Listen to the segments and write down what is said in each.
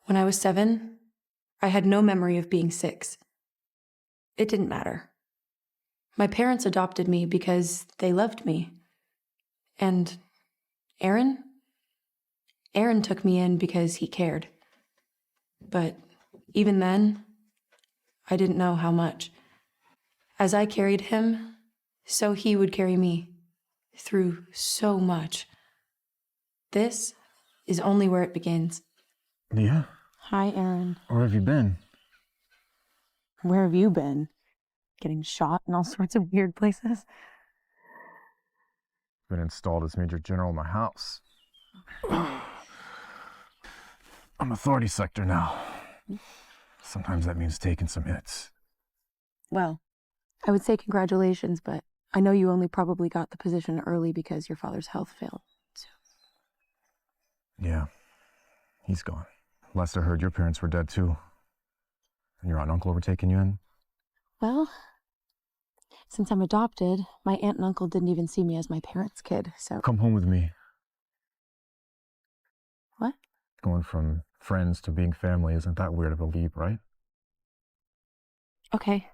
When I was 7, I had no memory of being 6. It didn't matter. My parents adopted me because they loved me. And Aaron? Aaron took me in because he cared. But even then, I didn't know how much. As I carried him, so he would carry me through so much. This is only where it begins. Leah? Hi, Aaron. Where have you been? Where have you been? Getting shot in all sorts of weird places? Been installed as Major General in my house. I'm authority sector now. Sometimes that means taking some hits. Well, I would say congratulations, but I know you only probably got the position early because your father's health failed. So. Yeah, he's gone. Last I heard, your parents were dead too. And your aunt and uncle were taking you in? Well, since I'm adopted, my aunt and uncle didn't even see me as my parents' kid, so... Come home with me. What? Going from friends to being family isn't that weird of a leap, right? Okay.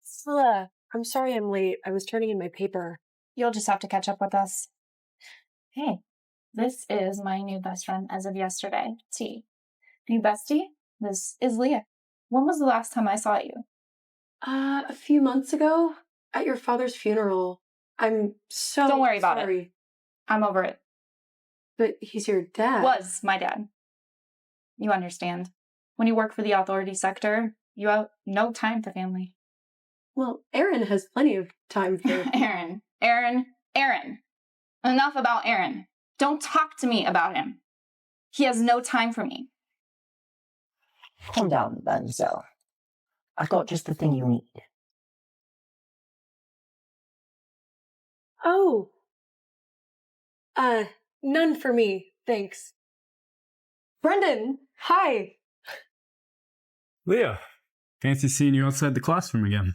Stella, I'm sorry I'm late. I was turning in my paper. You'll just have to catch up with us. Hey, this is my new best friend as of yesterday, T. New bestie, this is Leah. When was the last time I saw you? A few months ago, at your father's funeral. I'm so Don't worry about sorry. it. I'm over it. But he's your dad. Was my dad. You understand. When you work for the authority sector, you have no time for family. Well, Aaron has plenty of time for... Aaron. Enough about Aaron. Don't talk to me about him. He has no time for me. Calm down, Mademoiselle. I've got just the thing you need. Oh. None for me, thanks. Brendan, hi. Leah, fancy seeing you outside the classroom again.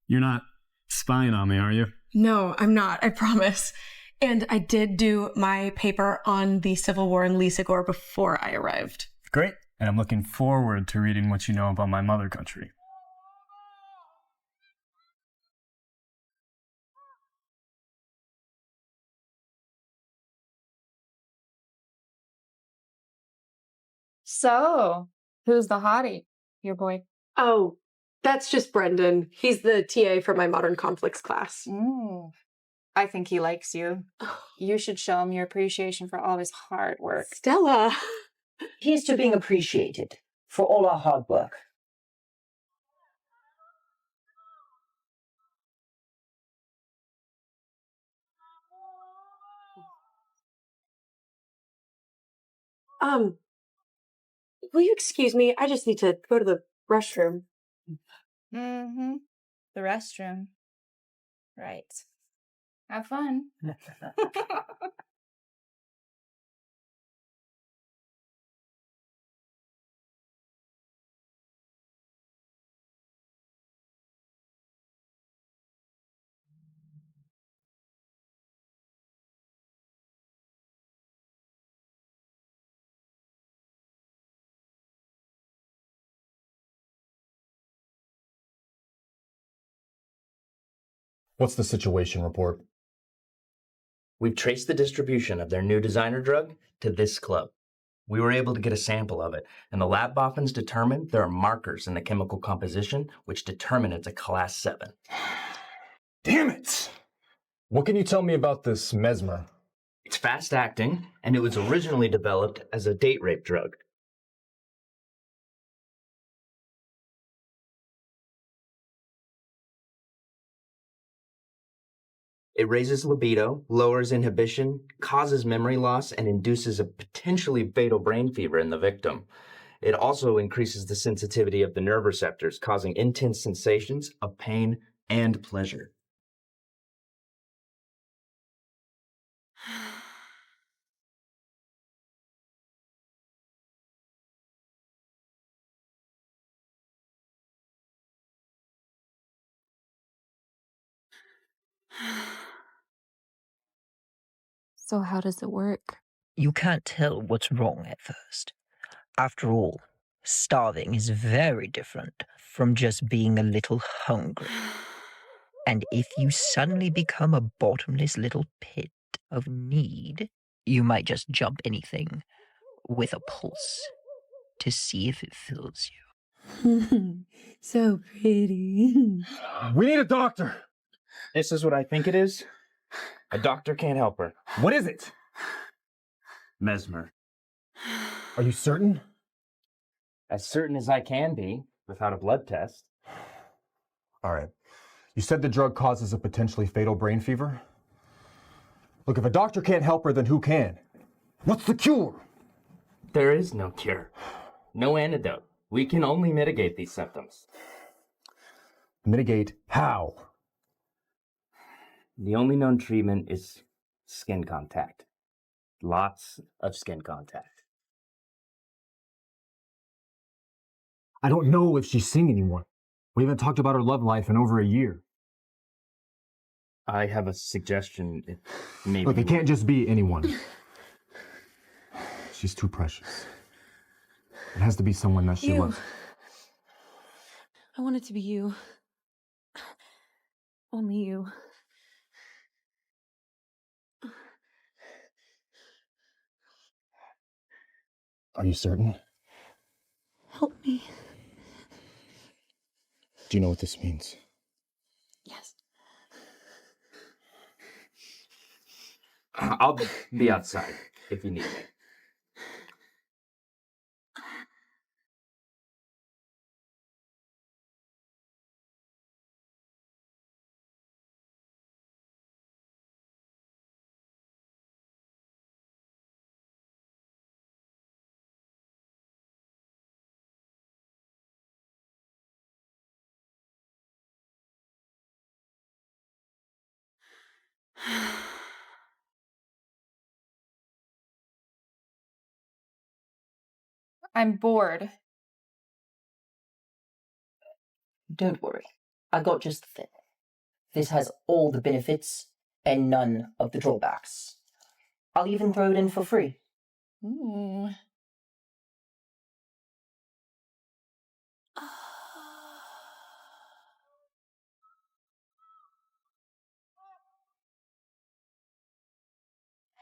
You're not spying on me, are you? No, I'm not, I promise. And I did do my paper on the Civil War in Lisa Gore before I arrived. Great. And I'm looking forward to reading what you know about my mother country. So, who's the hottie? Your boy? Oh, that's just Brendan. He's the TA for my modern conflicts class. I think he likes you. You should show him your appreciation for all his hard work. Stella. Here's to being appreciated for all our hard work. Will you excuse me? I just need to go to the restroom. The restroom. Right. Have fun. What's the situation report? We've traced the distribution of their new designer drug to this club. We were able to get a sample of it, and the lab boffins determined there are markers in the chemical composition which determine it's a class 7. Damn it! What can you tell me about this Mesmer? It's fast acting, and it was originally developed as a date rape drug. It raises libido, lowers inhibition, causes memory loss, and induces a potentially fatal brain fever in the victim. It also increases the sensitivity of the nerve receptors, causing intense sensations of pain and pleasure. So how does it work? You can't tell what's wrong at first. After all, starving is very different from just being a little hungry. And if you suddenly become a bottomless little pit of need, you might just jump anything with a pulse to see if it fills you. So pretty. We need a doctor. This is what I think it is. A doctor can't help her. What is it? Mesmer. Are you certain? As certain as I can be, without a blood test. All right. You said the drug causes a potentially fatal brain fever? Look, if a doctor can't help her, then who can? What's the cure? There is no cure. No antidote. We can only mitigate these symptoms. Mitigate how? The only known treatment is skin contact. Lots of skin contact. I don't know if she's seeing anyone. We haven't talked about her love life in over a year. I have a suggestion. Maybe. Look, it can't just be anyone. She's too precious. It has to be someone that she loves. I want it to be you. Only you. Are you certain? Help me. Do you know what this means? Yes. I'll be outside if you need me. I'm bored. Don't worry. I got just the thing. This has all the benefits and none of the drawbacks. I'll even throw it in for free. Ooh.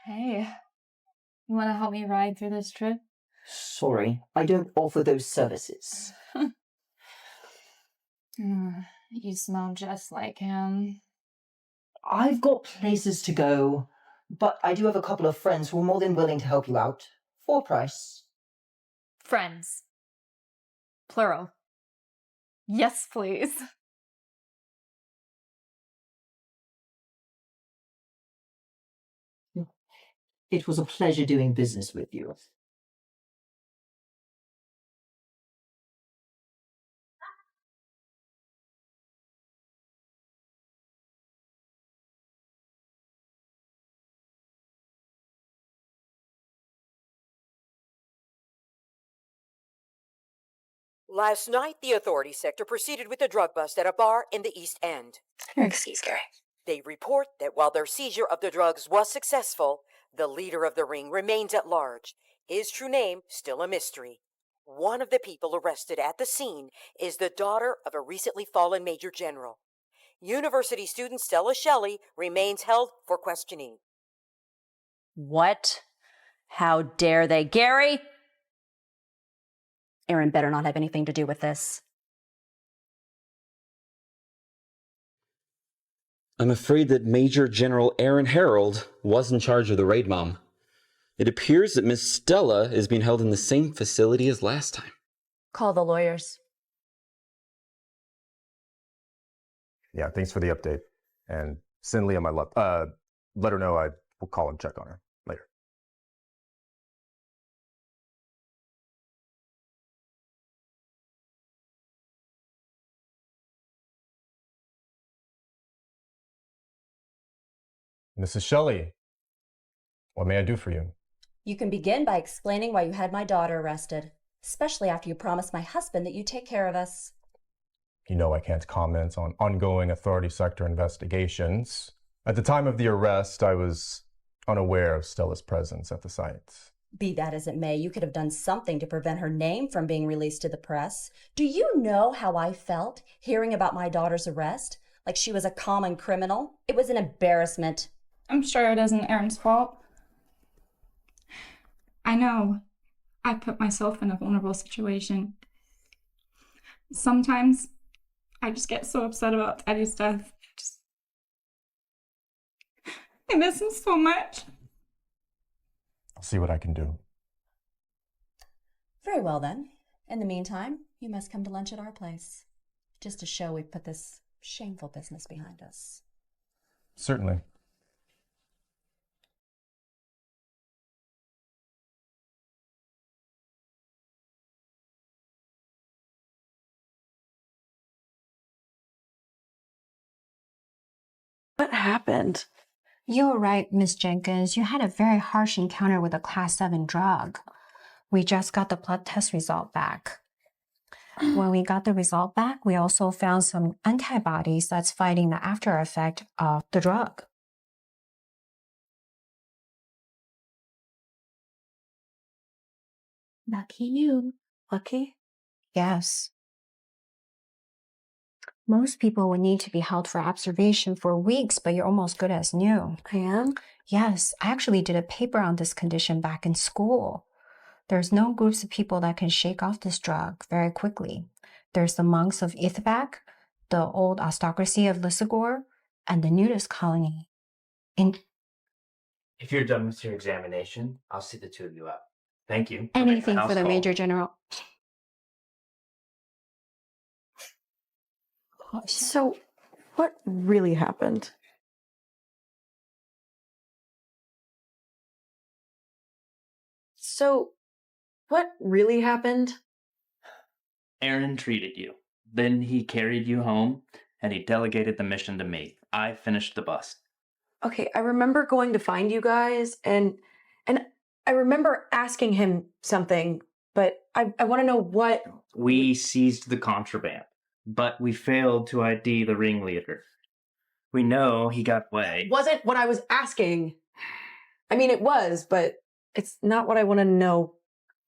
Hey, you want to help me ride through this trip? Sorry, I don't offer those services. You smell just like him. I've got places to go, but I do have a couple of friends who are more than willing to help you out for a price. Friends. Plural. Yes, please. It was a pleasure doing business with you. Last night, the authority sector proceeded with a drug bust at a bar in the East End. Excuse me. They report that while their seizure of the drugs was successful, the leader of the ring remains at large. His true name still a mystery. One of the people arrested at the scene is the daughter of a recently fallen major general. University student Stella Shelley remains held for questioning. What? How dare they? Gary? Aaron better not have anything to do with this. I'm afraid that Major General Aaron Harold was in charge of the raid, Mom. It appears that Miss Stella is being held in the same facility as last time. Call the lawyers. Yeah, thanks for the update. And send Leah my love. Let her know I will call and check on her later. Mrs. Shelley, what may I do for you? You can begin by explaining why you had my daughter arrested, especially after you promised my husband that you'd take care of us. You know I can't comment on ongoing authority sector investigations. At the time of the arrest, I was unaware of Stella's presence at the site. Be that as it may, you could have done something to prevent her name from being released to the press. Do you know how I felt hearing about my daughter's arrest? Like she was a common criminal? It was an embarrassment. I'm sure it isn't Aaron's fault. I know I put myself in a vulnerable situation. Sometimes I just get so upset about Daddy's death. I miss him so much. I'll see what I can do. Very well then. In the meantime, you must come to lunch at our place. Just to show we've put this shameful business behind us. Certainly. What happened? You were right, Miss Jenkins. You had a very harsh encounter with a Class 7 drug. We just got the blood test result back. When we got the result back, we also found some antibodies that's fighting the after effect of the drug. Lucky you. Lucky? Yes. Most people would need to be held for observation for weeks, but you're almost good as new. I am? Yes, I actually did a paper on this condition back in school. There's no groups of people that can shake off this drug very quickly. There's the monks of Ithbak, the old aristocracy of Lissagor, and the nudist colony. If you're done with your examination, I'll see the two of you out. Thank you. Anything for the House Major call. General. So, what really happened? So, what really happened? Aaron treated you. Then he carried you home, and he delegated the mission to me. I finished the bust. Okay, I remember going to find you guys, and I remember asking him something, but I want to know what. We seized the contraband, but we failed to ID the ringleader. We know he got away. Wasn't what I was asking. I mean, it was, but it's not what I want to know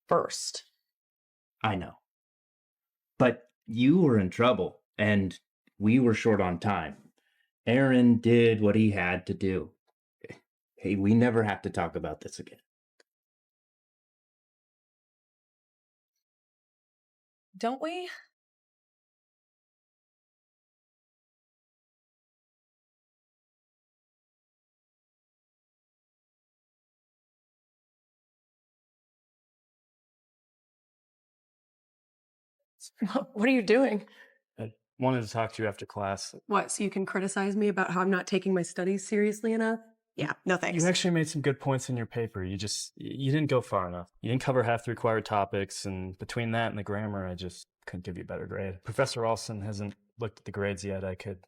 first. I know. But you were in trouble, and we were short on time. Aaron did what he had to do. Hey, we never have to talk about this again. Don't we? What are you doing? I wanted to talk to you after class. What, so you can criticize me about how I'm not taking my studies seriously enough? Yeah, no thanks. You actually made some good points in your paper. You didn't go far enough. You didn't cover half the required topics, and between that and the grammar, I just couldn't give you a better grade. Professor Olson hasn't looked at the grades yet. I could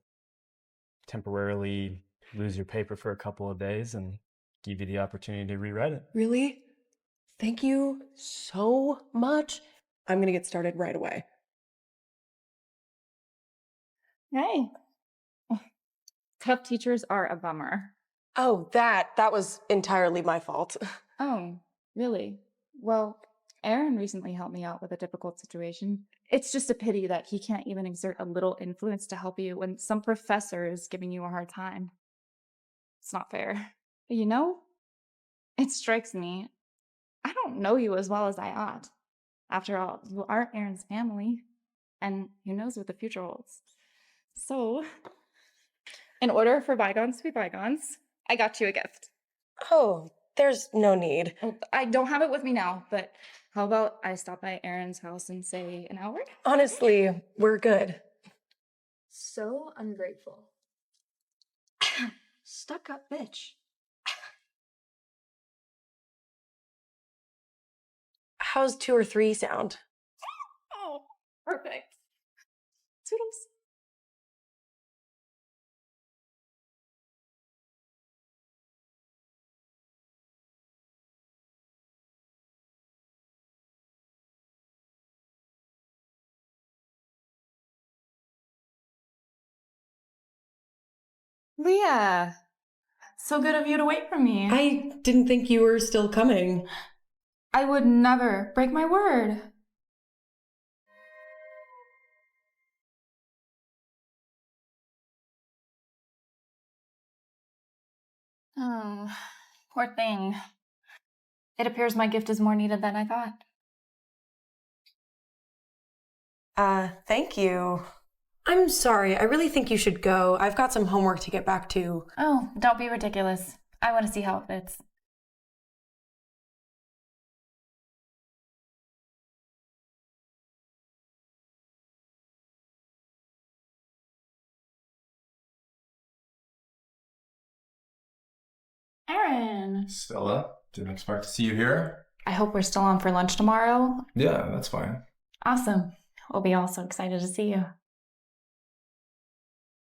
temporarily lose your paper for a couple of days and give you the opportunity to rewrite it. Really? Thank you so much. I'm gonna get started right away. Hey. Tough teachers are a bummer. Oh, that was entirely my fault. Oh, really? Well, Aaron recently helped me out with a difficult situation. It's just a pity that he can't even exert a little influence to help you when some professor is giving you a hard time. It's not fair. But you know, it strikes me, I don't know you as well as I ought. After all, you are Aaron's family, and who knows what the future holds. So, in order for bygones to be bygones, I got you a gift. Oh, there's no need. I don't have it with me now, but how about I stop by Aaron's house in, say, an hour? Honestly, we're good. So ungrateful. Stuck up bitch. How's 2 or 3 sound? Oh, perfect. Toodles. Leah, So good of you to wait for me. I didn't think you were still coming. I would never break my word. Oh, poor thing. It appears my gift is more needed than I thought. Thank you. I'm sorry. I really think you should go. I've got some homework to get back to. Oh, don't be ridiculous. I want to see how it fits. Aaron! Stella, didn't expect to see you here. I hope we're still on for lunch tomorrow. Yeah, that's fine. Awesome. We'll be all so excited to see you.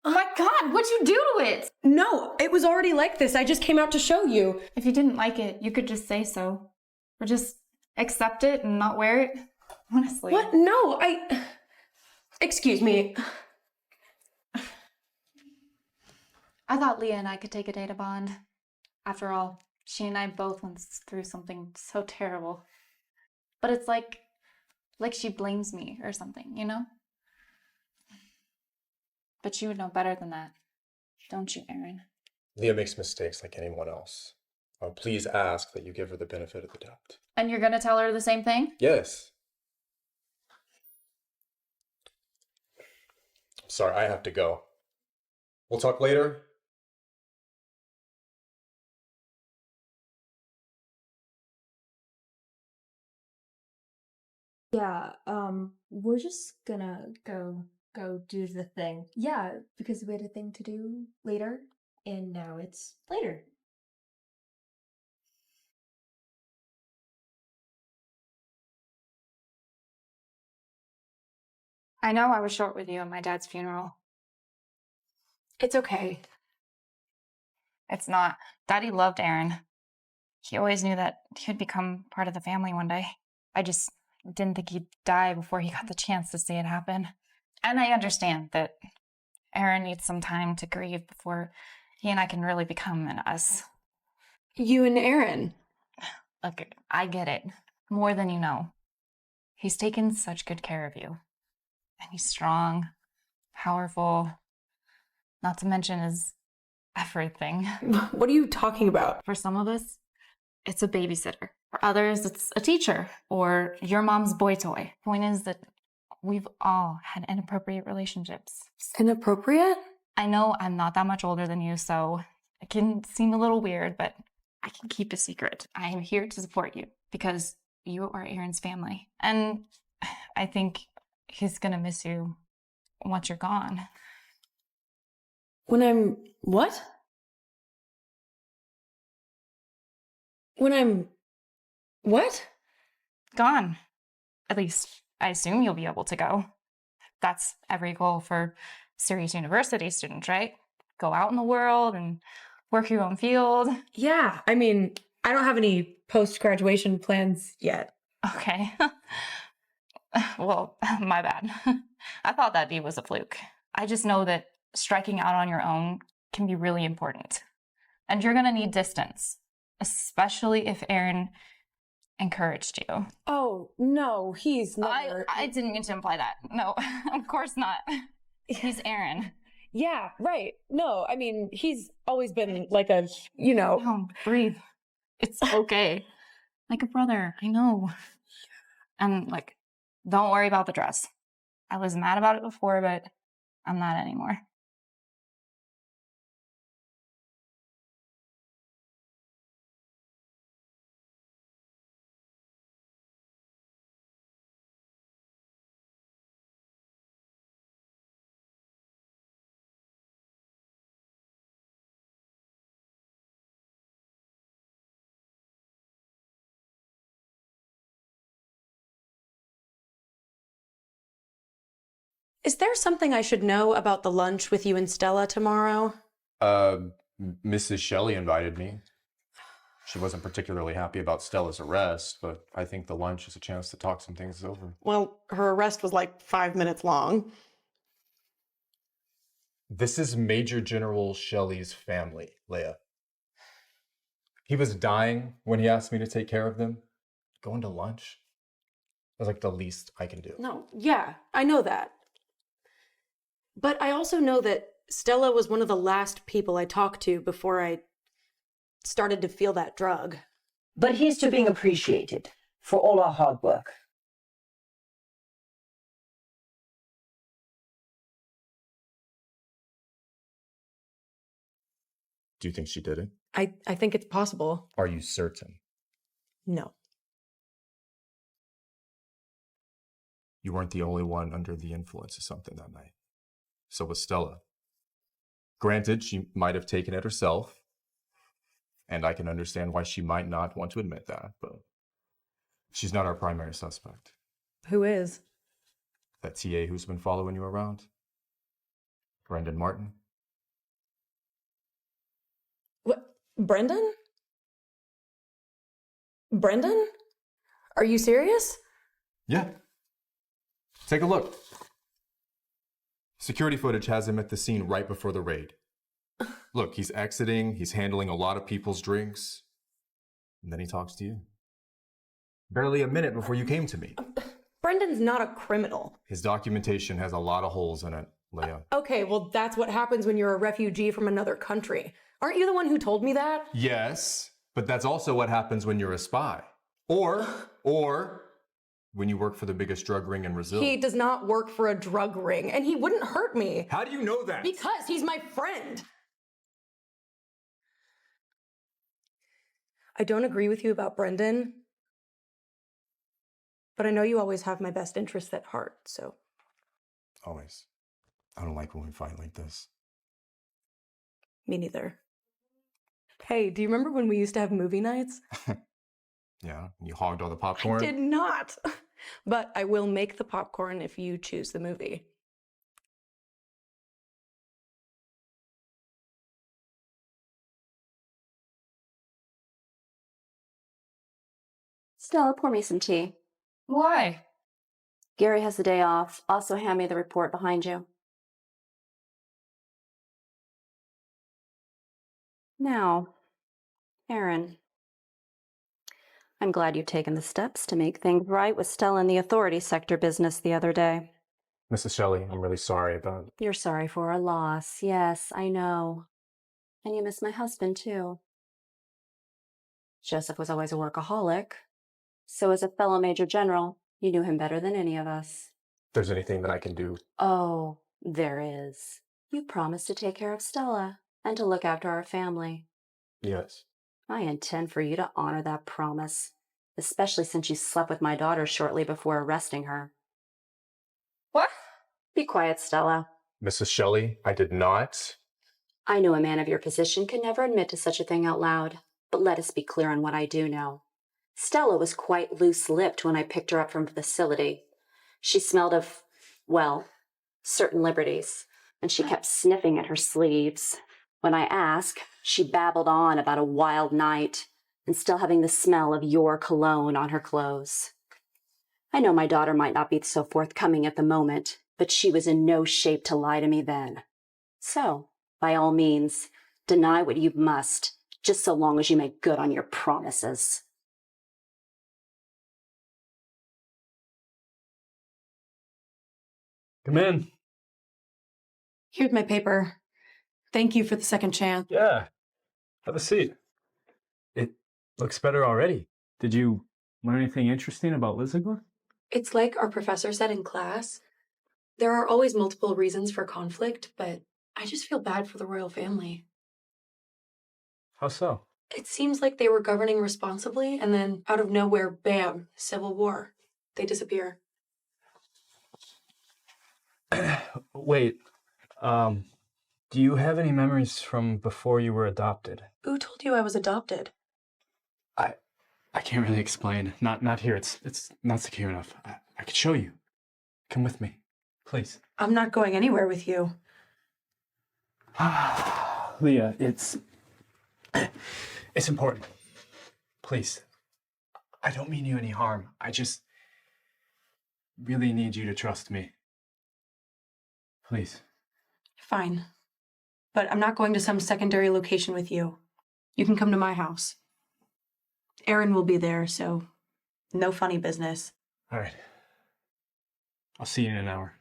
Oh my god, what'd you do to it? No, it was already like this. I just came out to show you. If you didn't like it, you could just say so. Or just accept it and not wear it. Honestly. What? No, Excuse me. I thought Leah and I could take a day to bond. After all, she and I both went through something so terrible. But it's like she blames me or something, you know? But you would know better than that, don't you, Aaron? Leah makes mistakes like anyone else. Please ask that you give her the benefit of the doubt. And you're gonna tell her the same thing? Yes. Sorry, I have to go. We'll talk later. Yeah, we're just gonna go do the thing. Yeah, because we had a thing to do later, and now it's later. I know I was short with you at my dad's funeral. It's okay. It's not. Daddy loved Aaron. He always knew that he would become part of the family one day. I just didn't think he'd die before he got the chance to see it happen. And I understand that Aaron needs some time to grieve before he and I can really become an us. You and Aaron. Look, I get it. More than you know. He's taken such good care of you. And he's strong, powerful, not to mention his everything. What are you talking about? For some of us, it's a babysitter. For others, it's a teacher or your mom's boy toy. Point is that we've all had inappropriate relationships. Inappropriate? I know I'm not that much older than you, so it can seem a little weird, but I can keep a secret. I am here to support you because you are Aaron's family. And I think he's gonna miss you once you're gone. When I'm what? When I'm what? Gone. At least I assume you'll be able to go. That's every goal for serious university students, right? Go out in the world and work your own field. Yeah, I mean, I don't have any post-graduation plans yet. Okay. Well, my bad. I thought that deed was a fluke. I just know that striking out on your own can be really important. And you're gonna need distance, especially if Aaron encouraged you. Oh, no, he's never... I didn't mean to imply that. No, of course not. He's Aaron. Yeah, right. No, I mean, he's always been like a, you know... No, breathe. It's okay. Like a brother, I know. And like, don't worry about the dress. I was mad about it before, but I'm not anymore. Is there something I should know about the lunch with you and Stella tomorrow? Mrs. Shelley invited me. She wasn't particularly happy about Stella's arrest, but I think the lunch is a chance to talk some things over. Well, her arrest was like 5 minutes long. This is Major General Shelley's family, Leia. He was dying when he asked me to take care of them. Going to lunch was like the least I can do. No, yeah, I know that. But I also know that Stella was one of the last people I talked to before I started to feel that drug. But here's to being appreciated for all our hard work. Do you think she did it? I think it's possible. Are you certain? No. You weren't the only one under the influence of something that night. So was Stella. Granted, she might have taken it herself, and I can understand why she might not want to admit that, but she's not our primary suspect. Who is? That TA who's been following you around? Brendan Martin? What? Brendan? Brendan? Are you serious? Yeah. Take a look. Security footage has him at the scene right before the raid. Look, he's exiting, he's handling a lot of people's drinks, and then he talks to you. Barely a minute before you came to me. Brendan's not a criminal. His documentation has a lot of holes in it, Leia. Okay, well, that's what happens when you're a refugee from another country. Aren't you the one who told me that? Yes, but that's also what happens when you're a spy. Or when you work for the biggest drug ring in Brazil. He does not work for a drug ring, and he wouldn't hurt me. How do you know that? Because he's my friend. I don't agree with you about Brendan, but I know you always have my best interests at heart, so. Always. I don't like when we fight like this. Me neither. Hey, do you remember when we used to have movie nights? Yeah, you hogged all the popcorn. I did not. But I will make the popcorn if you choose the movie. Stella, pour me some tea. Why? Gary has the day off. Also, hand me the report behind you. Now, Aaron, I'm glad you've taken the steps to make things right with Stella in the authority sector business the other day. Mrs. Shelley, I'm really sorry about... You're sorry for our loss. Yes, I know. And you miss my husband, too. Joseph was always a workaholic. So as a fellow Major General, you knew him better than any of us. If there's anything that I can do... Oh, there is. You promised to take care of Stella and to look after our family. Yes. I intend for you to honor that promise, especially since you slept with my daughter shortly before arresting her. What? Be quiet, Stella. Mrs. Shelley, I did not... I know a man of your position could never admit to such a thing out loud, but let us be clear on what I do know. Stella was quite loose-lipped when I picked her up from the facility. She smelled of, well, certain liberties, and she kept sniffing at her sleeves. When I asked, she babbled on about a wild night and still having the smell of your cologne on her clothes. I know my daughter might not be so forthcoming at the moment, but she was in no shape to lie to me then. So, by all means, deny what you must, just so long as you make good on your promises. Come in. Here's my paper. Thank you for the second chance. Yeah. Have a seat. It looks better already. Did you learn anything interesting about Lizigler? It's like our professor said in class. There are always multiple reasons for conflict, but I just feel bad for the royal family. How so? It seems like they were governing responsibly, and then out of nowhere, bam, civil war. They disappear. Wait, do you have any memories from before you were adopted? Who told you I was adopted? I can't really explain. Not here. It's not secure enough. I could show you. Come with me, please. I'm not going anywhere with you. Leah, it's important. Please. I don't mean you any harm. I just really need you to trust me. Please. Fine. But I'm not going to some secondary location with you. You can come to my house. Aaron will be there, so no funny business. All right. I'll see you in an hour.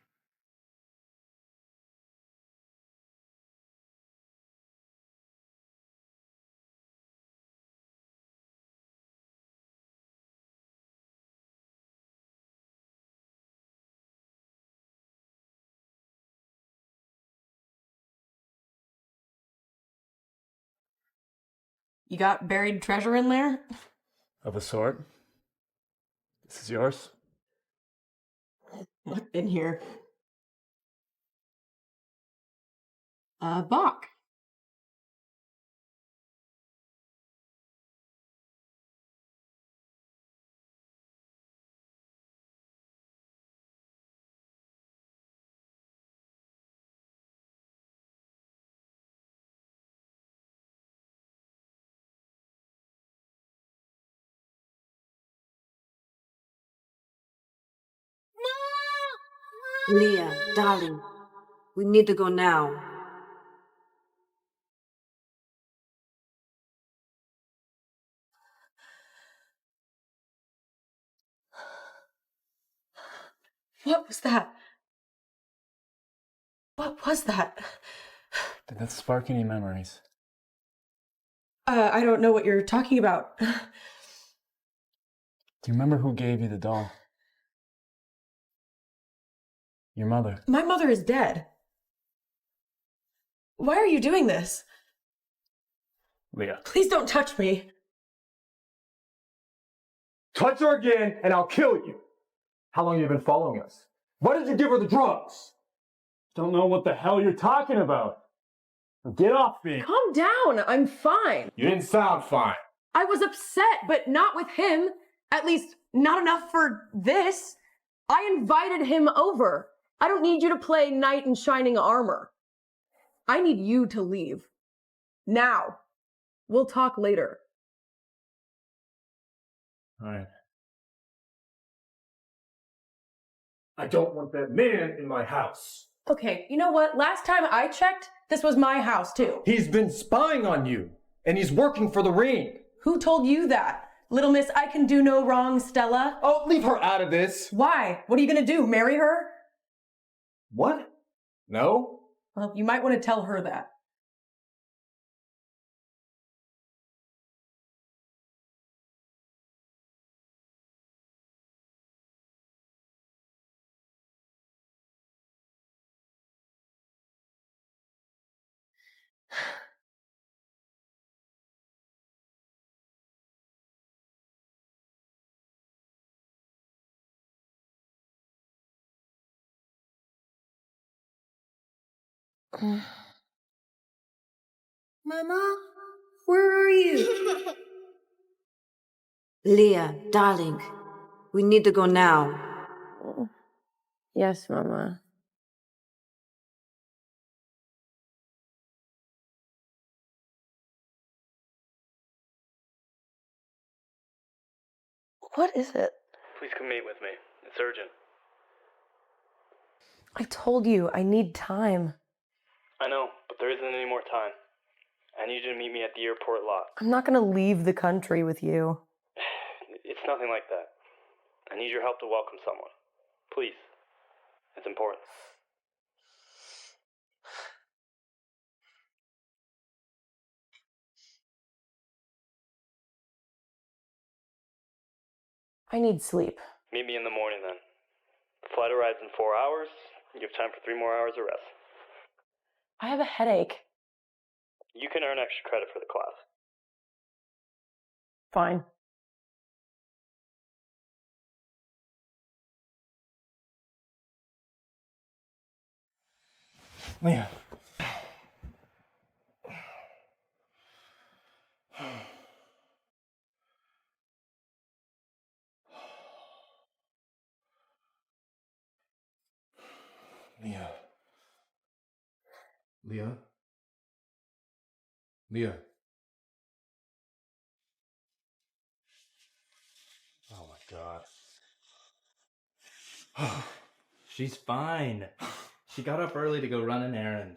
You got buried treasure in there? Of a sort. This is yours? What's in here? Bach. Leah, darling, we need to go now. What was that? What was that? Did that spark any memories? I don't know what you're talking about. Do you remember who gave you the doll? Your mother. My mother is dead. Why are you doing this? Leah. Please don't touch me. Touch her again, and I'll kill you. How long have you been following us? Why did you give her the drugs? Don't know what the hell you're talking about. Get off me. Calm down. I'm fine. You didn't sound fine. I was upset, but not with him. At least, not enough for this. I invited him over. I don't need you to play knight in shining armor. I need you to leave. Now. We'll talk later. All right. I don't want that man in my house. Okay, you know what? Last time I checked, this was my house too. He's been spying on you, and he's working for the ring. Who told you that? Little miss, I can do no wrong, Stella. Oh, leave her out of this. Why? What are you gonna do? Marry her? What? No? Well, you might want to tell her that. Mama, where are you? Leah, darling, we need to go now. Yes, Mama. What is it? Please come meet with me. It's urgent. I told you, I need time. I know, but there isn't any more time. I need you to meet me at the airport lot. I'm not gonna leave the country with you. It's nothing like that. I need your help to welcome someone. Please. It's important. I need sleep. Meet me in the morning then. The flight arrives in 4 hours. You have time for 3 more hours of rest. I have a headache. You can earn extra credit for the class. Fine. Leah. Leah. Leah? Leah? Oh my god. She's fine. She got up early to go run an errand.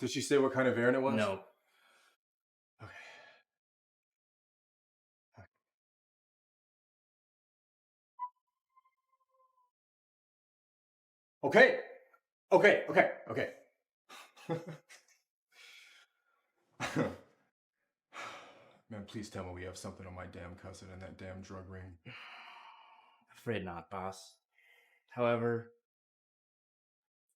Did she say what kind of errand it was? No. Okay. Man, please tell me we have something on my damn cousin in that damn drug ring. Afraid not, boss. However,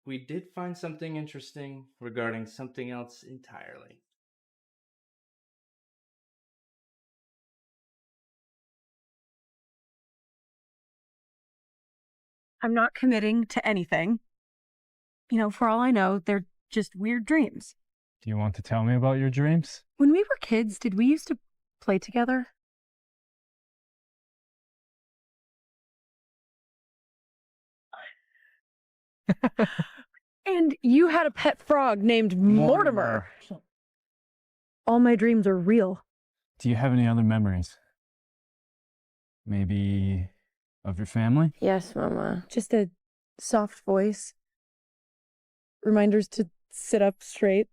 we did find something interesting regarding something else entirely. I'm not committing to anything. You know, for all I know, they're just weird dreams. Do you want to tell me about your dreams? When we were kids, did we used to play together? And you had a pet frog named Mortimer. All my dreams are real. Do you have any other memories? Maybe of your family? Yes, Mama. Just a soft voice. Reminders to sit up straight.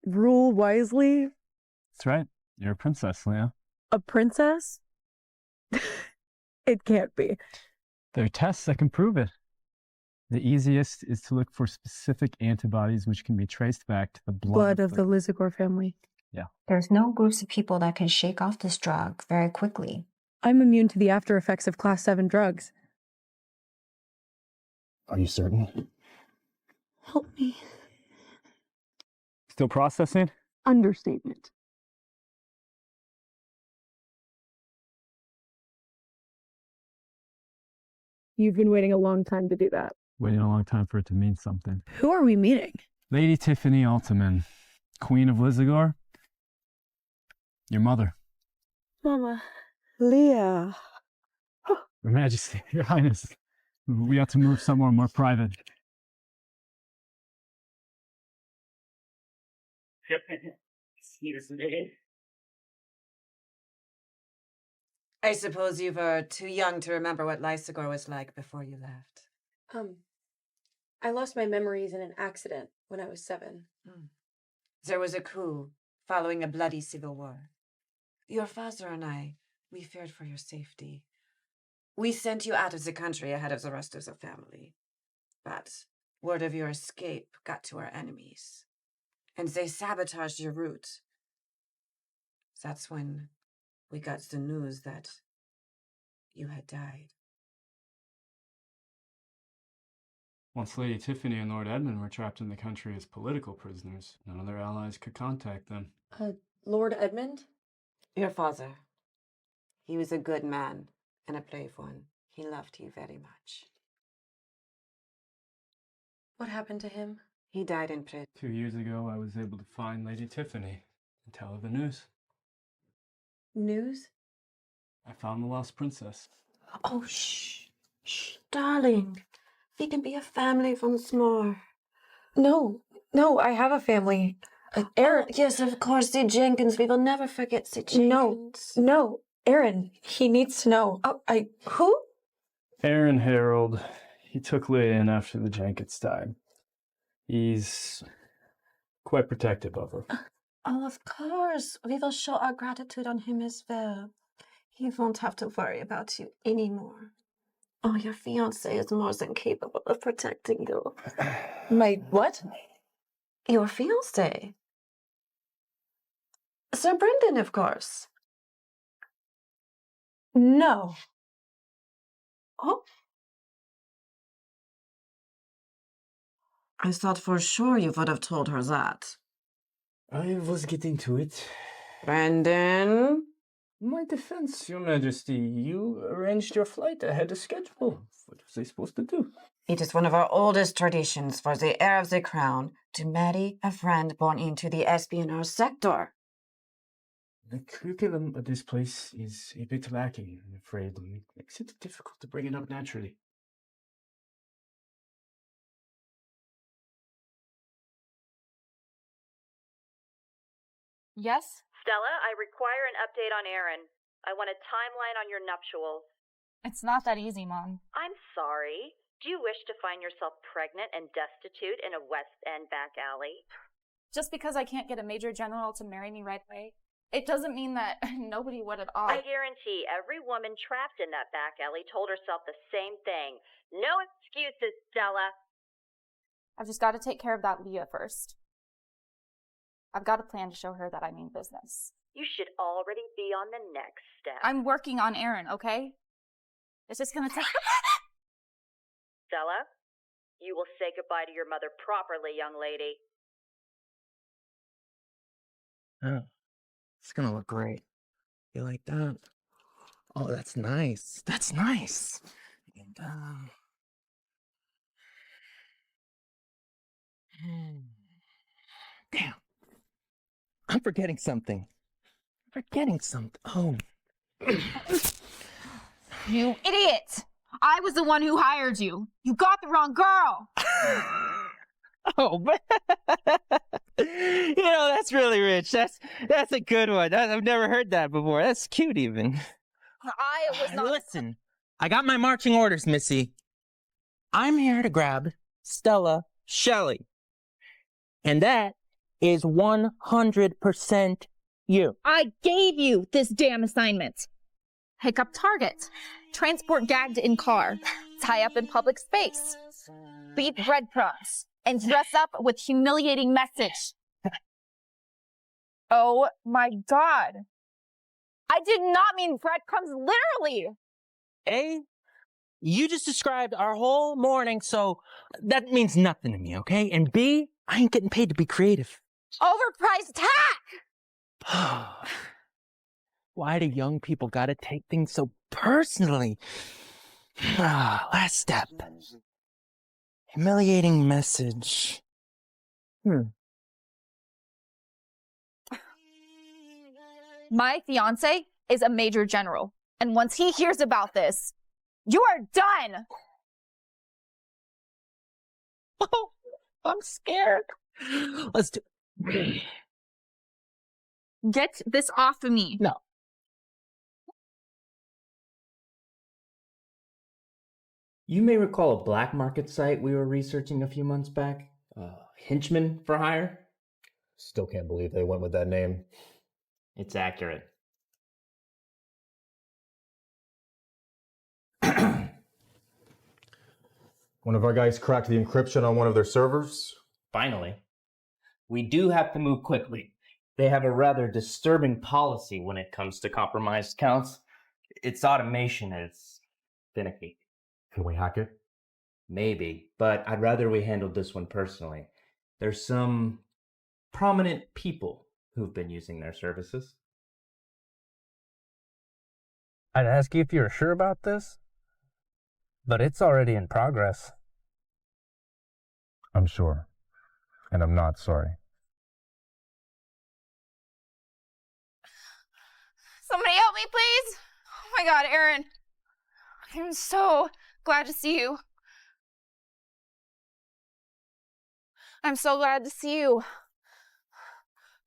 Rule wisely. That's right. You're a princess, Leah. A princess? It can't be. There are tests that can prove it. The easiest is to look for specific antibodies which can be traced back to the Blood of the Lizagor family. Yeah. There's no groups of people that can shake off this drug very quickly. I'm immune to the after effects of class 7 drugs. Are you certain? Help me. Still processing? Understatement. You've been waiting a long time to do that. Waiting a long time for it to mean something. Who are we meeting? Lady Tiffany Altman, Queen of Lizagor. Your mother. Mama. Leah. Your Majesty, Your Highness. We have to move somewhere more private. Excuse me. I suppose you were too young to remember what Lysagor was like before you left. I lost my memories in an accident when I was 7. There was a coup following a bloody civil war. Your father and I, we feared for your safety. We sent you out of the country ahead of the rest of the family. But word of your escape got to our enemies, and they sabotaged your route. That's when we got the news that you had died. Once Lady Tiffany and Lord Edmund were trapped in the country as political prisoners, none of their allies could contact them. Lord Edmund? Your father. He was a good man and a brave one. He loved you very much. What happened to him? He died in prison. 2 years ago, I was able to find Lady Tiffany and tell her the news. News? I found the lost princess. Oh, shh, darling. We can be a family once more. No, I have a family. Aaron. Oh, yes, of course, the Jenkins. We will never forget the Jenkins. No, Aaron. He needs to know. Who? Aaron Harold. He took Leah in after the Jenkins died. He's quite protective of her. Oh, of course. We will show our gratitude on him as well. He won't have to worry about you anymore. Oh, your fiancé is more than capable of protecting you. My what? Your fiancé. Sir Brendan, of course. No. Oh. I thought for sure you would have told her that. I was getting to it. Brendan? My defense, Your Majesty. You arranged your flight ahead of schedule. What was I supposed to do? It is one of our oldest traditions for the heir of the crown to marry a friend born into the espionage sector. The curriculum of this place is a bit lacking, I'm afraid, and it makes it difficult to bring it up naturally. Yes? Stella, I require an update on Aaron. I want a timeline on your nuptials. It's not that easy, Mom. I'm sorry. Do you wish to find yourself pregnant and destitute in a West End back alley? Just because I can't get a major general to marry me right away, it doesn't mean that nobody would at all. I guarantee every woman trapped in that back alley told herself the same thing. No excuses, Stella. I've just got to take care of that Leah first. I've got a plan to show her that I mean business. You should already be on the next step. I'm working on Aaron, okay? It's just gonna take... Stella, you will say goodbye to your mother properly, young lady. Oh, it's gonna look great. You like that? Oh, that's nice. That's nice. And, damn. I'm forgetting something. Oh. You idiot! I was the one who hired you. You got the wrong girl. Oh, but that's really rich. That's a good one. I've never heard that before. That's cute, even. I was not. Listen, I got my marching orders, Missy. I'm here to grab Stella Shelley, and that is 100% you. I gave you this damn assignment. Pick up target. Transport gagged in car. Tie up in public space. Beat breadcrumbs. And dress up with humiliating message. Oh my God. I did not mean breadcrumbs literally. A, you just described our whole morning, so that means nothing to me, okay? And B, I ain't getting paid to be creative. Overpriced hack! Why do young people gotta take things so personally? Last step. Humiliating message. My fiance is a major general, and once he hears about this, you are done! Oh, I'm scared. Let's do it. Get this off of me. No. You may recall a black market site we were researching a few months back. Henchmen for hire? Still can't believe they went with that name. It's accurate. One of our guys cracked the encryption on one of their servers. Finally. We do have to move quickly. They have a rather disturbing policy when it comes to compromised accounts. It's automation and it's finicky. Can we hack it? Maybe, but I'd rather we handled this one personally. There's some prominent people who've been using their services. I'd ask you if you're sure about this, but it's already in progress. I'm sure, and I'm not sorry. Somebody help me, please! Oh my God, Aaron. I'm so glad to see you. I'm so glad to see you.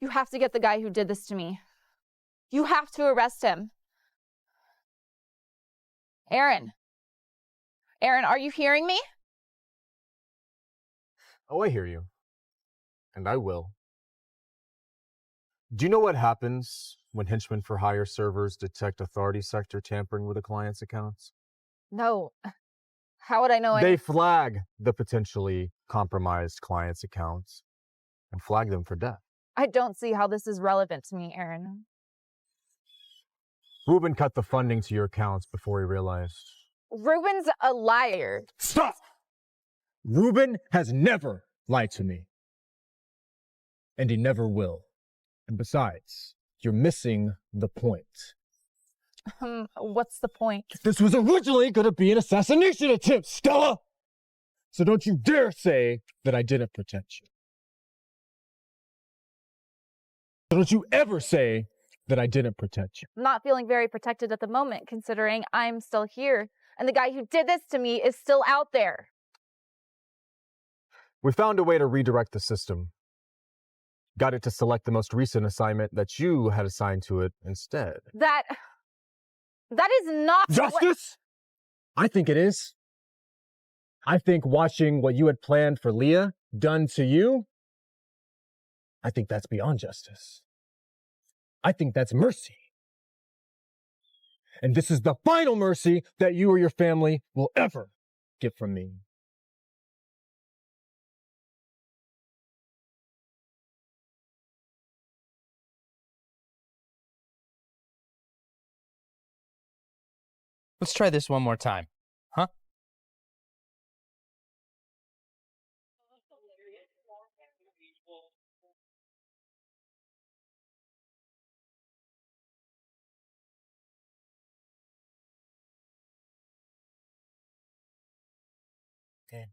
You have to get the guy who did this to me. You have to arrest him. Aaron. Aaron, are you hearing me? Oh, I hear you. And I will. Do you know what happens when henchmen for hire servers detect authority sector tampering with a client's accounts? No. How would I know? They flag the potentially compromised client's accounts and flag them for death. I don't see how this is relevant to me, Aaron. Ruben cut the funding to your accounts before he realized. Ruben's a liar. Stop! Ruben has never lied to me. And he never will. And besides, you're missing the point. What's the point? This was originally going to be an assassination attempt, Stella! So don't you dare say that I didn't protect you. So don't you ever say that I didn't protect you. I'm not feeling very protected at the moment, considering I'm still here, and the guy who did this to me is still out there. We found a way to redirect the system. Got it to select the most recent assignment that you had assigned to it instead. That is not justice? I think it is. I think watching what you had planned for Leah done to you, I think that's beyond justice. I think that's mercy. And this is the final mercy that you or your family will ever get from me. Let's try this one more time. Huh? Okay.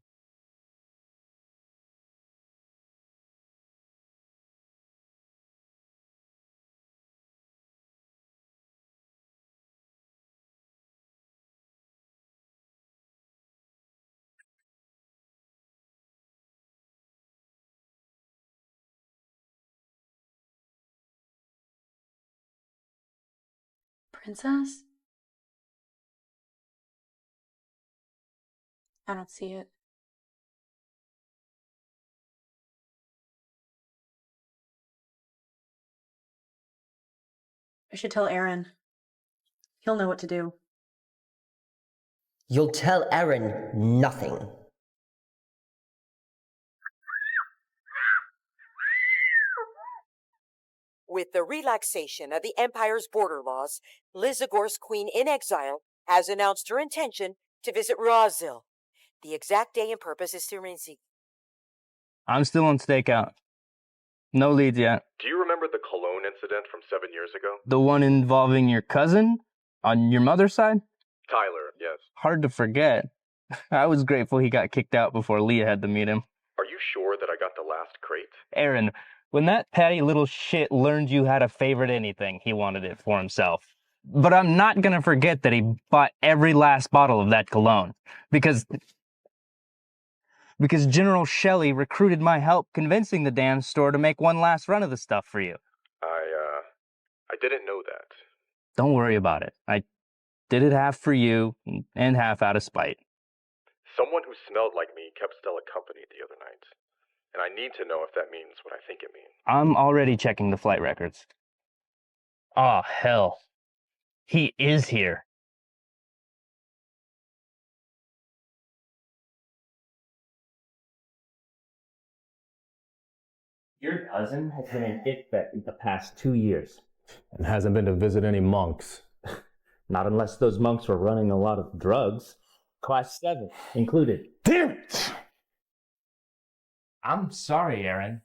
Princess? I don't see it. I should tell Aaron. He'll know what to do. You'll tell Aaron nothing. With the relaxation of the Empire's border laws, Lizagor's queen in exile has announced her intention to visit Razil. The exact day and purpose is to remain secret. I'm still on stakeout. No leads yet. Do you remember the Cologne incident from 7 years ago? The one involving your cousin? On your mother's side? Tyler, yes. Hard to forget. I was grateful he got kicked out before Leah had to meet him. Are you sure that I got the last crate? Aaron, when that patty little shit learned you how to favorite anything, he wanted it for himself. But I'm not gonna forget that he bought every last bottle of that cologne. Because General Shelley recruited my help convincing the damn store to make one last run of the stuff for you. I didn't know that. Don't worry about it. I did it half for you and half out of spite. Someone who smelled like me kept Stella company the other night. And I need to know if that means what I think it means. I'm already checking the flight records. Oh, hell. He is here. Your cousin has been an it vet the past 2 years. And hasn't been to visit any monks. Not unless those monks were running a lot of drugs. Class 7 included. Damn it! I'm sorry, Aaron.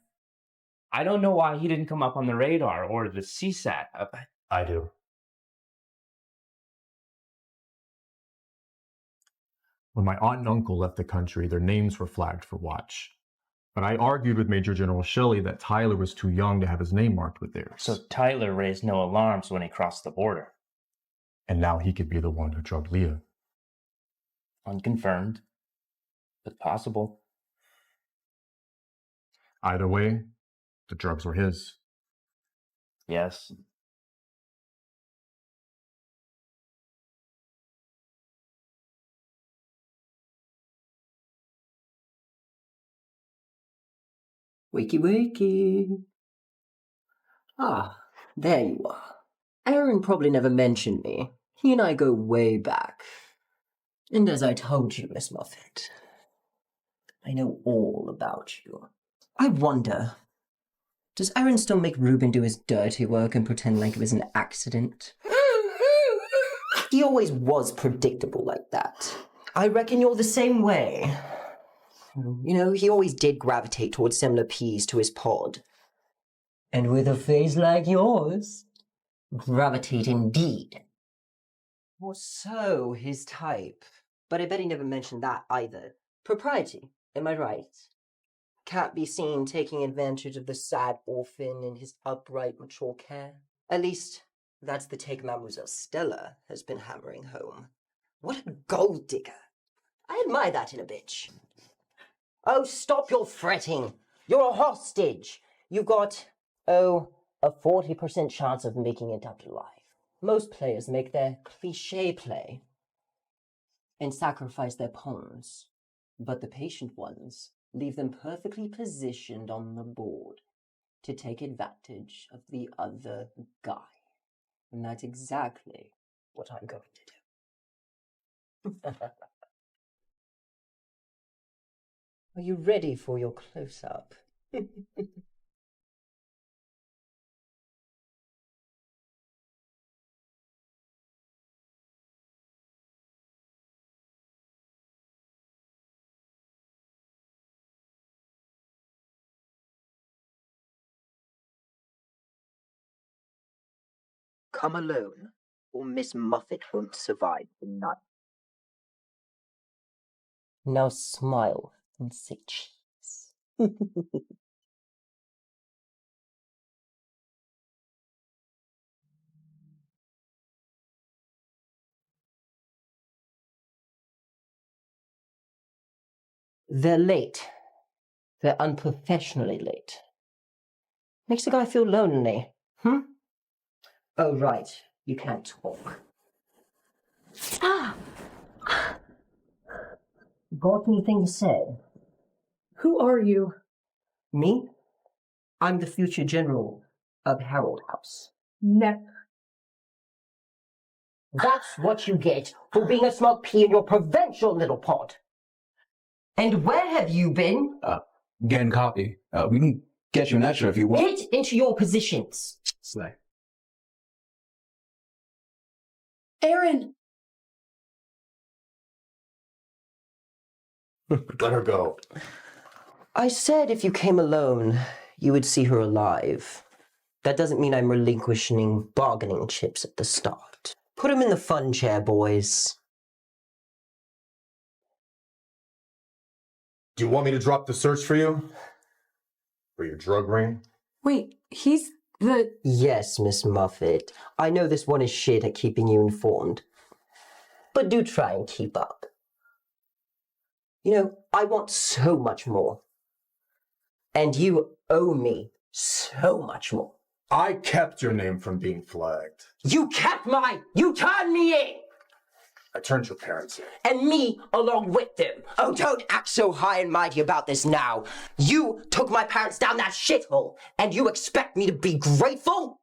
I don't know why he didn't come up on the radar or the CSAT. I do. When my aunt and uncle left the country, their names were flagged for watch. But I argued with Major General Shelley that Tyler was too young to have his name marked with theirs. So Tyler raised no alarms when he crossed the border. And now he could be the one who drugged Leah. Unconfirmed, but possible. Either way, the drugs were his. Yes. Wakey wakey. Ah, there you are. Aaron probably never mentioned me. He and I go way back. And as I told you, Miss Moffat, I know all about you. I wonder, does Aaron still make Ruben do his dirty work and pretend like it was an accident? He always was predictable like that. I reckon you're the same way. You know, he always did gravitate towards similar peas to his pod. And with a face like yours, gravitate indeed. Or so his type. But I bet he never mentioned that either. Propriety, am I right? Can't be seen taking advantage of the sad orphan in his upright, mature care. At least, that's the take Mademoiselle Stella has been hammering home. What a gold digger. I admire that in a bitch. Oh, stop your fretting. You're a hostage. You've got, a 40% chance of making it up to life. Most players make their cliché play and sacrifice their pawns, but the patient ones leave them perfectly positioned on the board to take advantage of the other guy. And that's exactly what I'm going to do. Are you ready for your close-up? Come alone, or Miss Muffet won't survive the night. Now smile and say cheese. They're late. They're unprofessionally late. Makes a guy feel lonely, Oh, right. You can't talk. Got anything to say? Who are you? Me? I'm the future general of Harold House. Never. That's what you get for being a smug pea in your provincial little pod. And where have you been? Getting copy. We can get you an extra if you want. Get into your positions. Slay. Aaron! Let her go. I said if you came alone, you would see her alive. That doesn't mean I'm relinquishing bargaining chips at the start. Put him in the fun chair, boys. Do you want me to drop the search for you? For your drug ring? Wait, he's the... Yes, Miss Muffet. I know this one is shit at keeping you informed. But do try and keep up. You know, I want so much more. And you owe me so much more. I kept your name from being flagged. You kept mine! You turned me in! I turned your parents in. And me along with them. Oh, don't act so high and mighty about this now. You took my parents down that shithole, and you expect me to be grateful?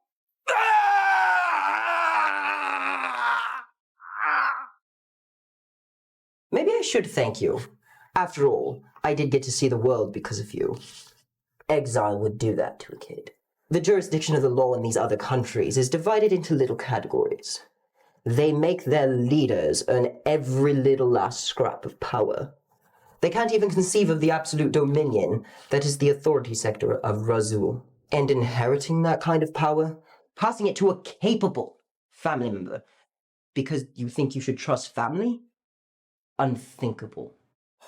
Maybe I should thank you. After all, I did get to see the world because of you. Exile would do that to a kid. The jurisdiction of the law in these other countries is divided into little categories. They make their leaders earn every little last scrap of power. They can't even conceive of the absolute dominion that is the authority sector of Razul. And inheriting that kind of power, passing it to a capable family member, because you think you should trust family? Unthinkable.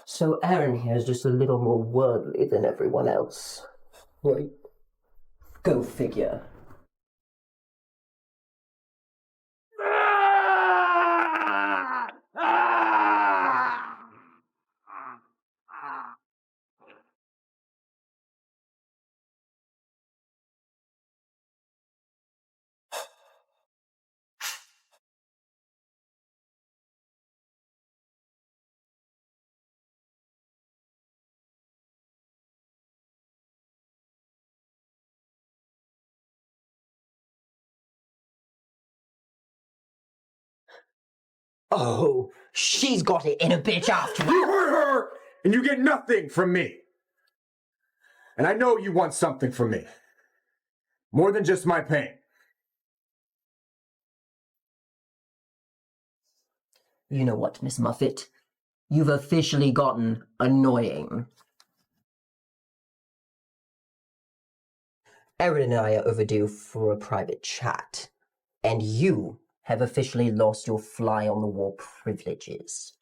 So Aaron here is just a little more worldly than everyone else. Right? Go figure. Oh, she's got it in a bitch after You hurt her, and you get nothing from me. And I know you want something from me. More than just my pain. You know what, Miss Muffet? You've officially gotten annoying. Erin and I are overdue for a private chat. And you have officially lost your fly-on-the-wall privileges.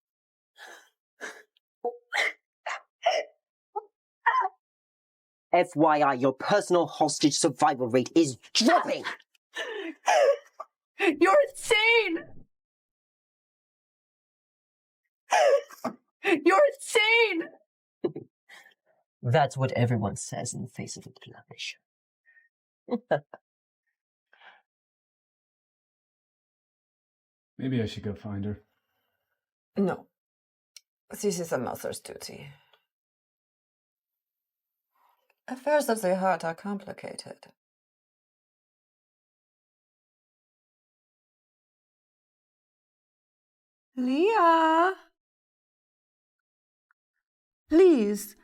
FYI, your personal hostage survival rate is dropping! You're insane! You're insane! That's what everyone says in the face of a television. Maybe I should go find her. No. This is a mother's duty. Affairs of the heart are complicated. Leah? Please,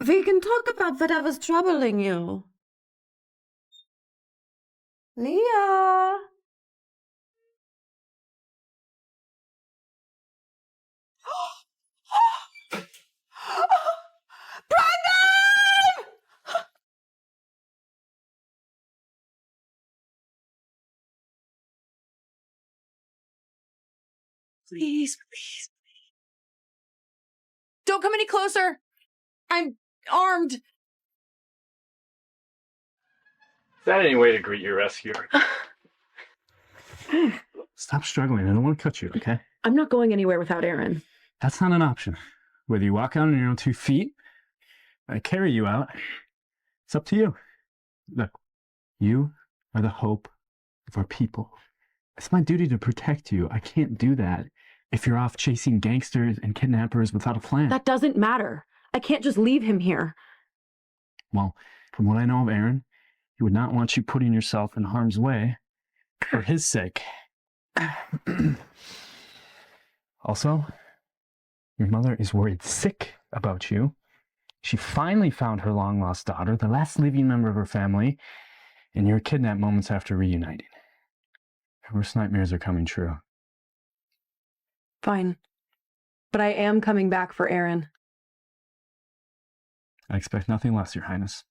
we can talk about whatever's troubling you. Leah? Please, please. Don't come any closer. I'm armed. Is that any way to greet your rescuer? Stop struggling. I don't want to cut you, okay? I'm not going anywhere without Aaron. That's not an option. Whether you walk out on your own 2 feet, I carry you out, it's up to you. Look, you are the hope of our people. It's my duty to protect you. I can't do that if you're off chasing gangsters and kidnappers without a plan. That doesn't matter. I can't just leave him here. Well, from what I know of Aaron, he would not want you putting yourself in harm's way for his sake. Also, your mother is worried sick about you. She finally found her long-lost daughter, the last living member of her family, and you were kidnapped moments after reuniting. Her worst nightmares are coming true. Fine. But I am coming back for Aaron. I expect nothing less, Your Highness.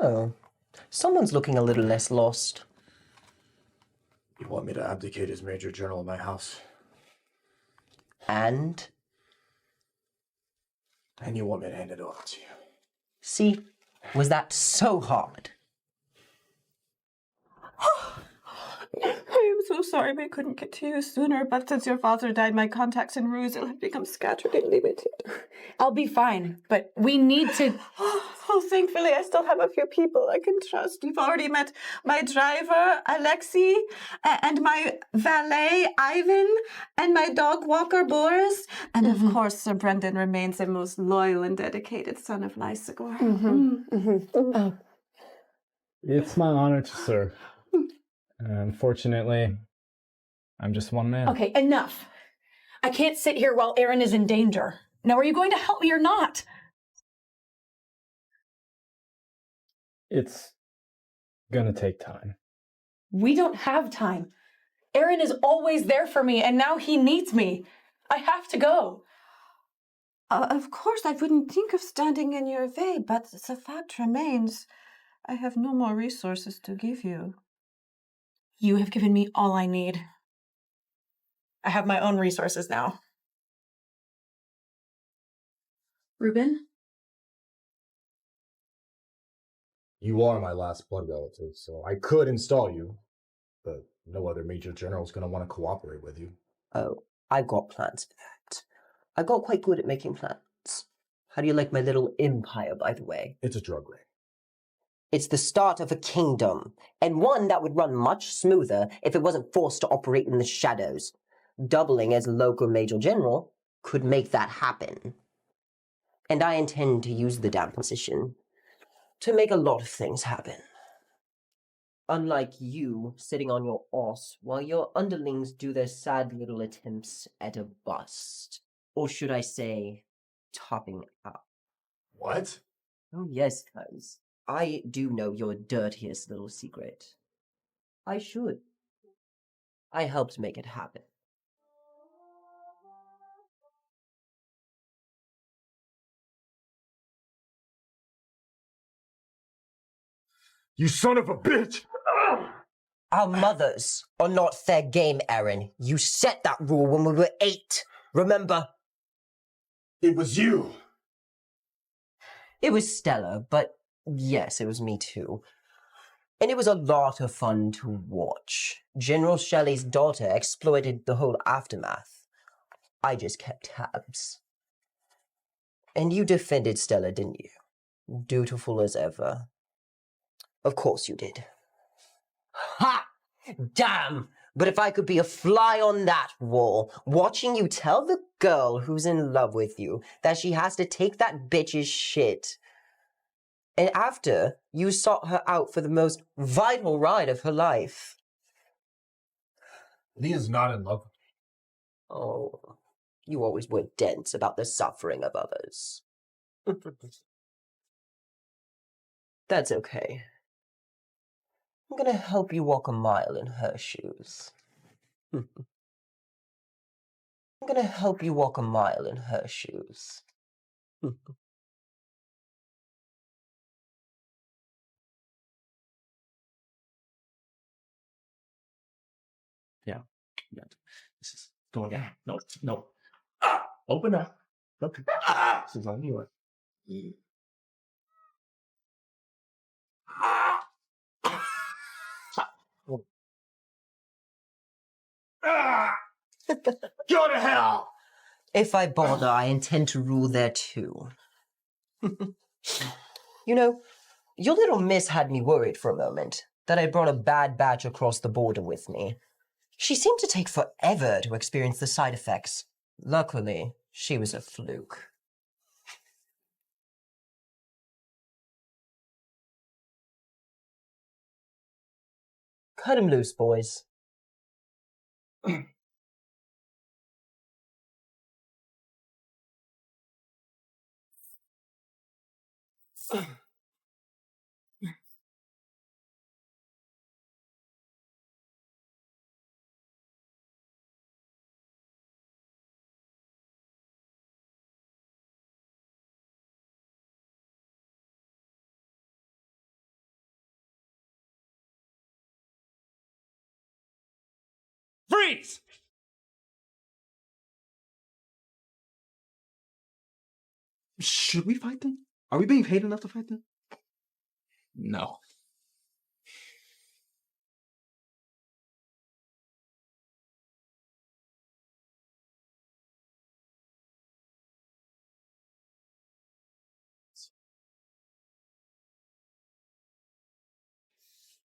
Oh, someone's looking a little less lost. You want me to abdicate as Major General of my house? And? And you want me to hand it over to you? See, was that so hard? I am so sorry we couldn't get to you sooner, but since your father died, my contacts in Ruse have become scattered and limited. I'll be fine, but we need to... Oh, thankfully, I still have a few people I can trust. You've already met my driver, Alexei, and my valet, Ivan, and my dog walker, Boris. And of course, Sir Brendan remains the most loyal and dedicated son of Lysagor. Oh. It's my honor to serve. Unfortunately, I'm just one man. Okay, enough. I can't sit here while Aaron is in danger. Now, are you going to help me or not? It's gonna take time. We don't have time. Aaron is always there for me, and now he needs me. I have to go. Of course, I wouldn't think of standing in your way, but the fact remains, I have no more resources to give you. You have given me all I need. I have my own resources now. Reuben? You are my last blood relative, so I could install you, but no other Major General is going to want to cooperate with you. Oh, I've got plans for that. I got quite good at making plans. How do you like my little empire, by the way? It's a drug ring. It's the start of a kingdom, and one that would run much smoother if it wasn't forced to operate in the shadows. Doubling as local Major General could make that happen. And I intend to use the damn position to make a lot of things happen. Unlike you sitting on your arse while your underlings do their sad little attempts at a bust. Or should I say, topping up. What? Oh yes, cuz. I do know your dirtiest little secret. I should. I helped make it happen. You son of a bitch! Our mothers are not fair game, Aaron. You set that rule when we were 8. Remember? It was you. It was Stella, but yes, it was me too. And it was a lot of fun to watch. General Shelley's daughter exploited the whole aftermath. I just kept tabs. And you defended Stella, didn't you? Dutiful as ever. Of course you did. Ha! Damn! But if I could be a fly on that wall, watching you tell the girl who's in love with you that she has to take that bitch's shit. And after, you sought her out for the most vital ride of her life. Leah's not in love with me. Oh, you always were dense about the suffering of others. That's okay. I'm gonna help you walk a mile in her shoes. I'm gonna help you walk a mile in her shoes. Yeah. This is going down. No, no. Ah! Open up. Okay. Ah! This is on you. Go to hell! If I bother, I intend to rule there too. You know, your little miss had me worried for a moment that I brought a bad batch across the border with me. She seemed to take forever to experience the side effects. Luckily, she was a fluke. Cut him loose, boys. Freeze! Should we fight them? Are we being paid enough to fight them? No.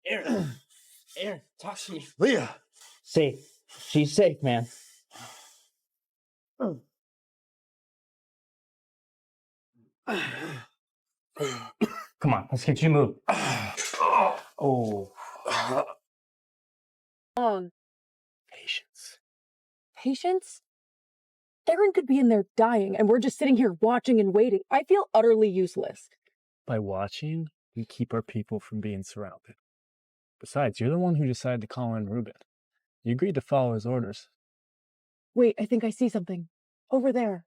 Aaron, Aaron, talk to me. Leah! Safe. She's safe, man. Come on, let's get you moved. Oh. Patience. Patience? Aaron could be in there dying, and we're just sitting here watching and waiting. I feel utterly useless. By watching, we keep our people from being surrounded. Besides, you're the one who decided to call in Ruben. You agreed to follow his orders. Wait, I think I see something. Over there.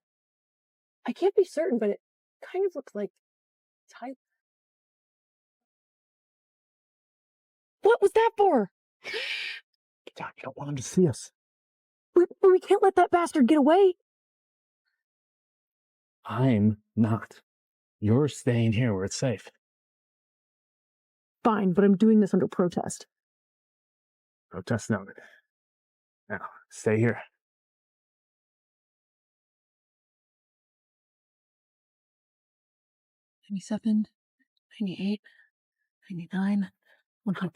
I can't be certain, but it kind of looks like Tyler. What was that for? Get down, you don't want him to see us. But we can't let that bastard get away. I'm not. You're staying here where it's safe. Fine, but I'm doing this under protest. Protest noted. Now, stay here. $97, $98, $99, $100.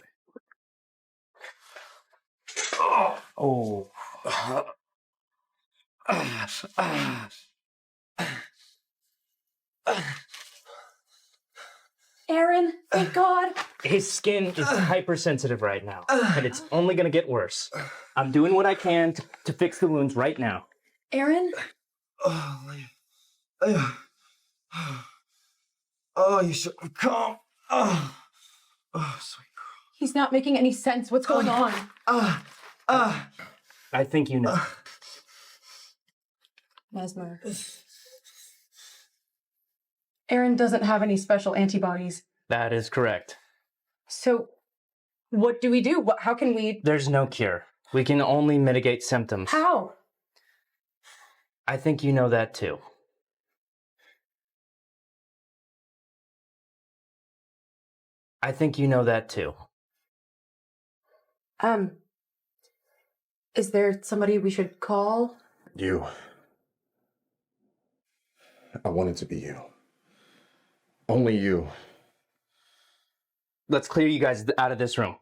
Oh. Aaron, thank God. His skin is hypersensitive right now, and it's only gonna get worse. I'm doing what I can to fix the wounds right now. Aaron? Oh, you should have come. Oh, sweet girl. He's not making any sense. What's going on? I think you know. Mesmer. Aaron doesn't have any special antibodies. That is correct. So, what do we do? How can we... There's no cure. We can only mitigate symptoms. How? I think you know that too. I think you know that too. Is there somebody we should call? You. I want it to be you. Only you. Let's clear you guys out of this room.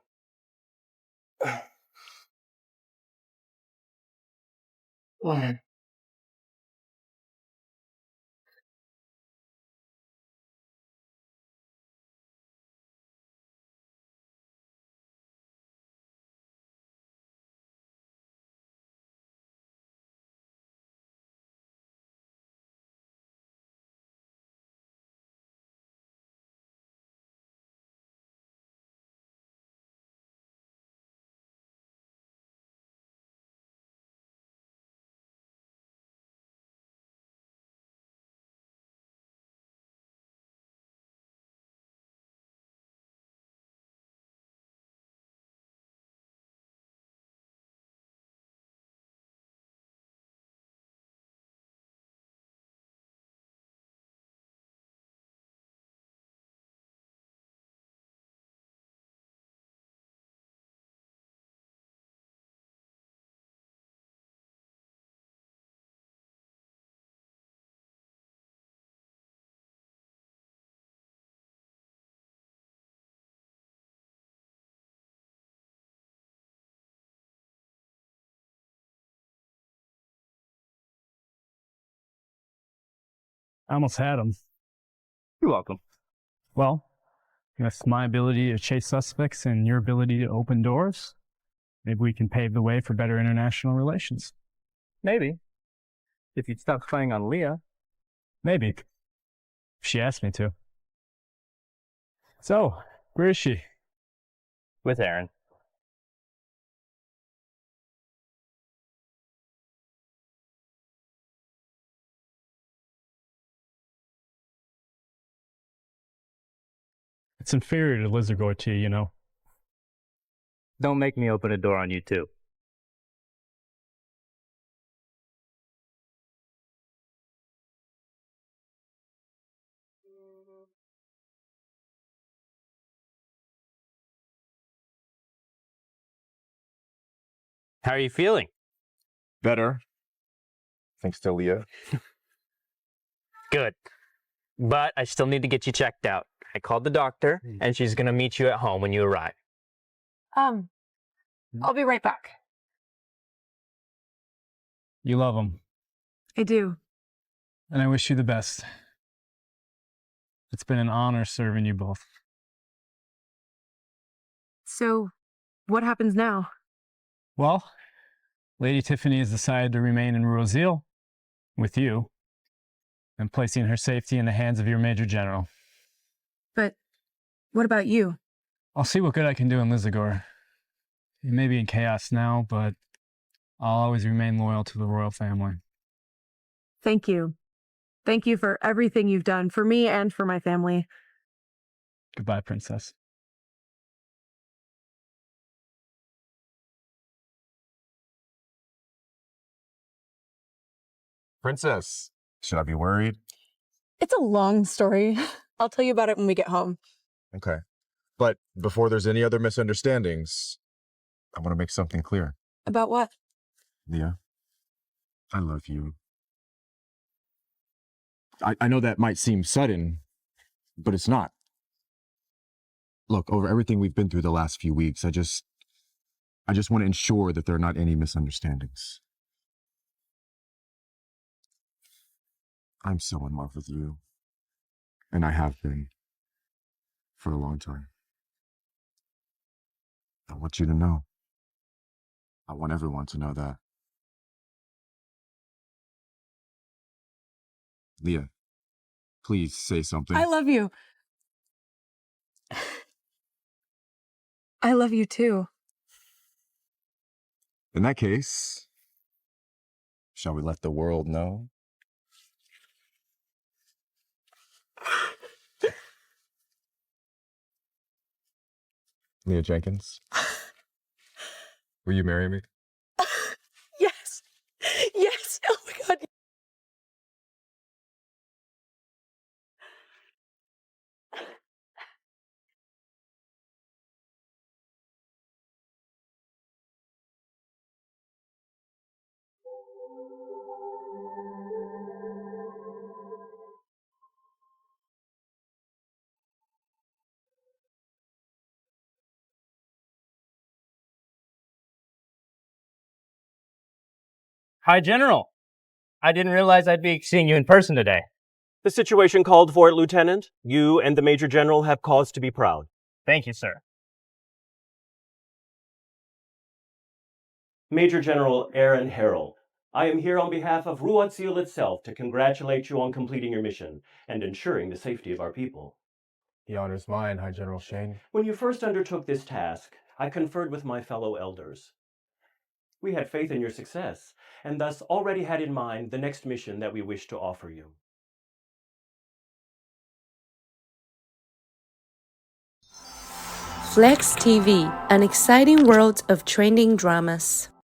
I almost had him. You're welcome. Well, with my ability to chase suspects and your ability to open doors, maybe we can pave the way for better international relations. Maybe. If you'd stop playing on Leah. Maybe. If she asked me to. So, where is she? With Aaron. It's inferior to lizard gore tea, you know. Don't make me open a door on you, too. How are you feeling? Better. Thanks to Leah. Good. But I still need to get you checked out. I called the doctor, and she's going to meet you at home when you arrive. I'll be right back. You love him, I do. and I wish you the best. It's been an honor serving you both. So, what happens now? Well, Lady Tiffany has decided to remain in Rosille with you and placing her safety in the hands of your Major General. But what about you? I'll see what good I can do in Lizagor. It may be in chaos now, but I'll always remain loyal to the royal family. Thank you. Thank you for everything you've done for me and for my family. Goodbye, Princess. Princess, should I be worried? It's a long story. I'll tell you about it when we get home. Okay. But before there's any other misunderstandings, I want to make something clear. About what? Leah, I love you. I know that might seem sudden, but it's not. Look, over everything we've been through the last few weeks, I just want to ensure that there are not any misunderstandings. I'm so in love with you. And I have been for a long time. I want you to know. I want everyone to know that. Leah, please say something. I love you. I love you too. In that case, shall we let the world know? Leah Jenkins, will you marry me? Yes. Yes. Oh my God. Hi, General. I didn't realize I'd be seeing you in person today. The situation called for it, Lieutenant. You and the Major General have cause to be proud. Thank you, sir. Major General Aaron Harrell, I am here on behalf of Ruotsil itself to congratulate you on completing your mission and ensuring the safety of our people. The honor's mine, High General Shane. When you first undertook this task, I conferred with my fellow elders. We had faith in your success, and thus already had in mind the next mission that we wish to offer you. Flex TV, an exciting world of trending dramas.